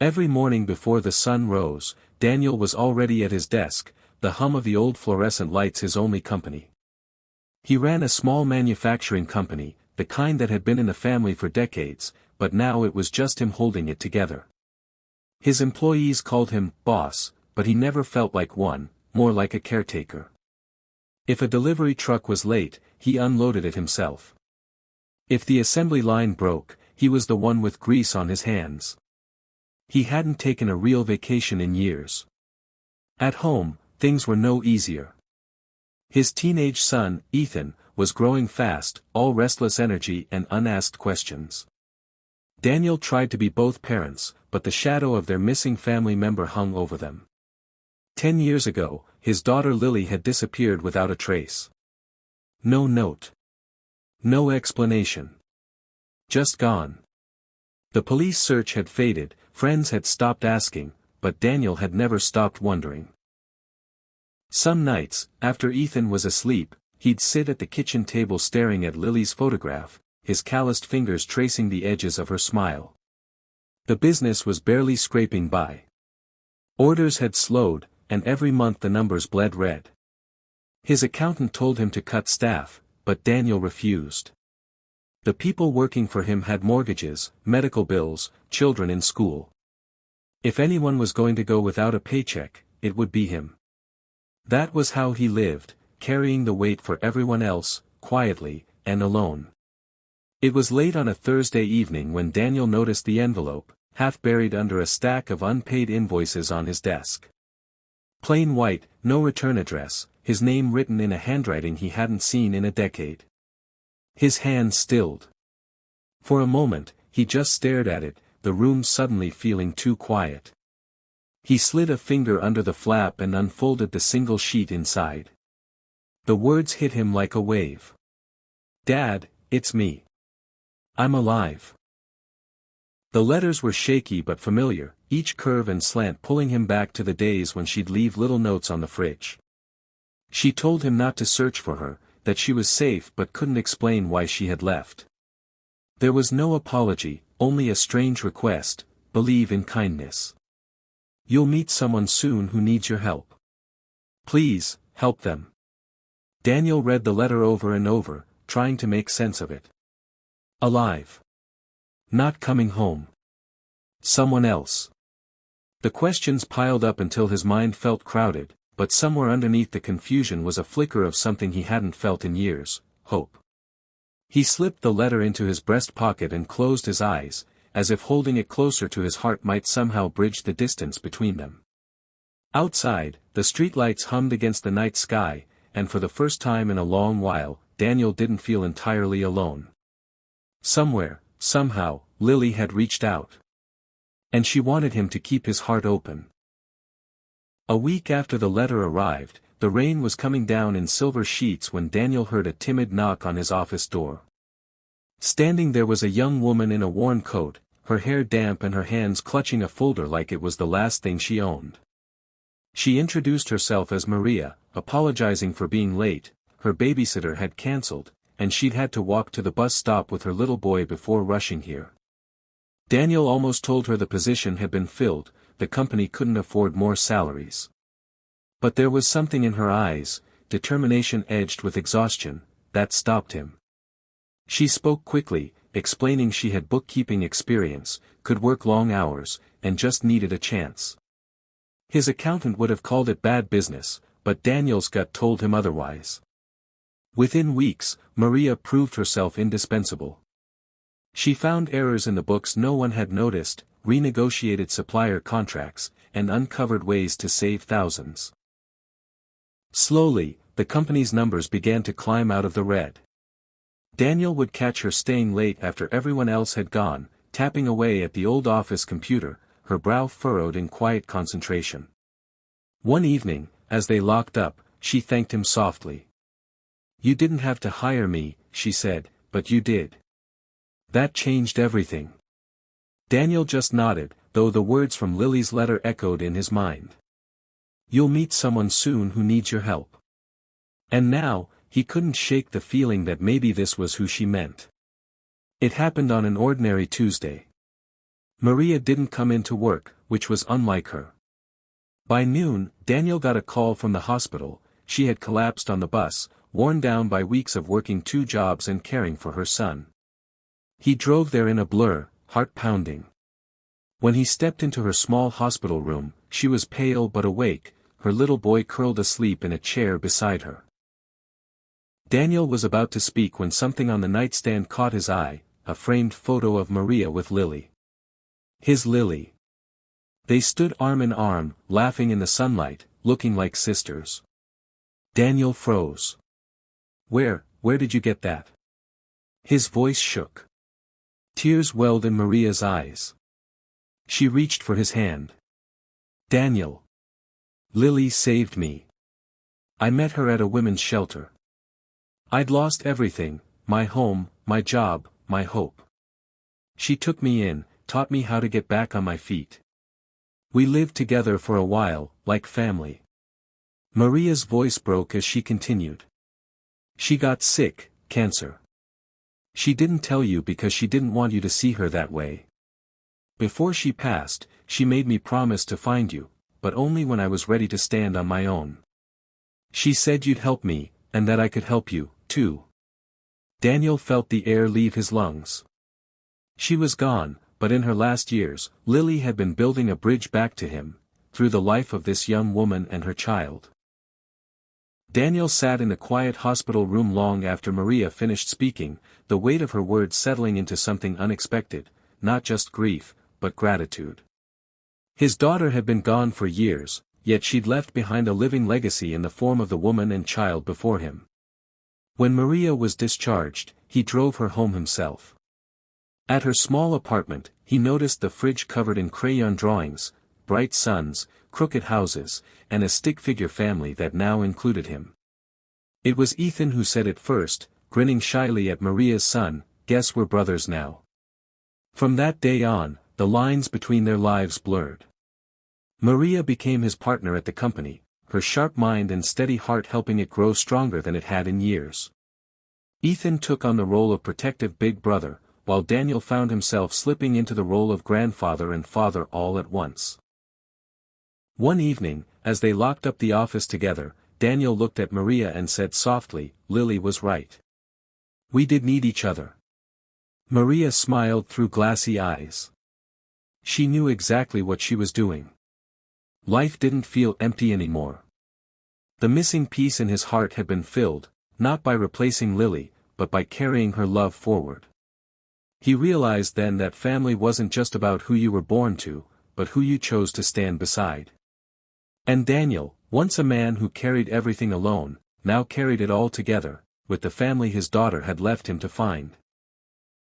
Every morning before the sun rose, Daniel was already at his desk, the hum of the old fluorescent lights his only company. He ran a small manufacturing company, the kind that had been in the family for decades, but now it was just him holding it together. His employees called him boss, but he never felt like one, more like a caretaker. If a delivery truck was late, he unloaded it himself. If the assembly line broke, he was the one with grease on his hands. He hadn't taken a real vacation in years. At home, things were no easier. His teenage son, Ethan, was growing fast, all restless energy and unasked questions. Daniel tried to be both parents, but the shadow of their missing family member hung over them. 10 years ago, his daughter Lily had disappeared without a trace. No note. No explanation. Just gone. The police search had faded, friends had stopped asking, but Daniel had never stopped wondering. Some nights, after Ethan was asleep, he'd sit at the kitchen table staring at Lily's photograph, his calloused fingers tracing the edges of her smile. The business was barely scraping by. Orders had slowed, and every month the numbers bled red. His accountant told him to cut staff, but Daniel refused. The people working for him had mortgages, medical bills, children in school. If anyone was going to go without a paycheck, it would be him. That was how he lived, carrying the weight for everyone else, quietly, and alone. It was late on a Thursday evening when Daniel noticed the envelope, half buried under a stack of unpaid invoices on his desk. Plain white, no return address, his name written in a handwriting he hadn't seen in a decade. His hand stilled. For a moment, he just stared at it, the room suddenly feeling too quiet. He slid a finger under the flap and unfolded the single sheet inside. The words hit him like a wave. "Dad, it's me. I'm alive." The letters were shaky but familiar, each curve and slant pulling him back to the days when she'd leave little notes on the fridge. She told him not to search for her, that she was safe but couldn't explain why she had left. There was no apology, only a strange request: believe in kindness. You'll meet someone soon who needs your help. Please, help them. Daniel read the letter over and over, trying to make sense of it. Alive. Not coming home. Someone else. The questions piled up until his mind felt crowded, but somewhere underneath the confusion was a flicker of something he hadn't felt in years: hope. He slipped the letter into his breast pocket and closed his eyes, as if holding it closer to his heart might somehow bridge the distance between them. Outside, the streetlights hummed against the night sky, and for the first time in a long while, Daniel didn't feel entirely alone. Somewhere, somehow, Lily had reached out. And she wanted him to keep his heart open. A week after the letter arrived, the rain was coming down in silver sheets when Daniel heard a timid knock on his office door. Standing there was a young woman in a worn coat, her hair damp and her hands clutching a folder like it was the last thing she owned. She introduced herself as Maria, apologizing for being late. Her babysitter had cancelled, and she'd had to walk to the bus stop with her little boy before rushing here. Daniel almost told her the position had been filled, the company couldn't afford more salaries. But there was something in her eyes, determination edged with exhaustion, that stopped him. She spoke quickly, explaining she had bookkeeping experience, could work long hours, and just needed a chance. His accountant would have called it bad business, but Daniel's gut told him otherwise. Within weeks, Maria proved herself indispensable. She found errors in the books no one had noticed, renegotiated supplier contracts, and uncovered ways to save thousands. Slowly, the company's numbers began to climb out of the red. Daniel would catch her staying late after everyone else had gone, tapping away at the old office computer, her brow furrowed in quiet concentration. One evening, as they locked up, she thanked him softly. "You didn't have to hire me," she said, "but you did. That changed everything." Daniel just nodded, though the words from Lily's letter echoed in his mind. "You'll meet someone soon who needs your help." And now, he couldn't shake the feeling that maybe this was who she meant. It happened on an ordinary Tuesday. Maria didn't come in to work, which was unlike her. By noon, Daniel got a call from the hospital. She had collapsed on the bus, worn down by weeks of working 2 jobs and caring for her son. He drove there in a blur, heart pounding. When he stepped into her small hospital room, she was pale but awake, her little boy curled asleep in a chair beside her. Daniel was about to speak when something on the nightstand caught his eye, a framed photo of Maria with Lily. His Lily. They stood arm in arm, laughing in the sunlight, looking like sisters. Daniel froze. Where did you get that?" His voice shook. Tears welled in Maria's eyes. She reached for his hand. "Daniel. Lily saved me. I met her at a women's shelter. I'd lost everything, my home, my job, my hope. She took me in, taught me how to get back on my feet. We lived together for a while, like family." Maria's voice broke as she continued. "She got sick, cancer. She didn't tell you because she didn't want you to see her that way. Before she passed, she made me promise to find you, but only when I was ready to stand on my own. She said you'd help me, and that I could help you, too." Daniel felt the air leave his lungs. She was gone, but in her last years, Lily had been building a bridge back to him, through the life of this young woman and her child. Daniel sat in the quiet hospital room long after Maria finished speaking, the weight of her words settling into something unexpected, not just grief, but gratitude. His daughter had been gone for years, yet she'd left behind a living legacy in the form of the woman and child before him. When Maria was discharged, he drove her home himself. At her small apartment, he noticed the fridge covered in crayon drawings, bright suns, crooked houses, and a stick-figure family that now included him. It was Ethan who said it first, grinning shyly at Maria's son, "Guess we're brothers now." From that day on, the lines between their lives blurred. Maria became his partner at the company, her sharp mind and steady heart helping it grow stronger than it had in years. Ethan took on the role of protective big brother, while Daniel found himself slipping into the role of grandfather and father all at once. One evening, as they locked up the office together, Daniel looked at Maria and said softly, "Lily was right. We did need each other." Maria smiled through glassy eyes. She knew exactly what she was doing. Life didn't feel empty anymore. The missing piece in his heart had been filled, not by replacing Lily, but by carrying her love forward. He realized then that family wasn't just about who you were born to, but who you chose to stand beside. And Daniel, once a man who carried everything alone, now carried it all together, with the family his daughter had left him to find.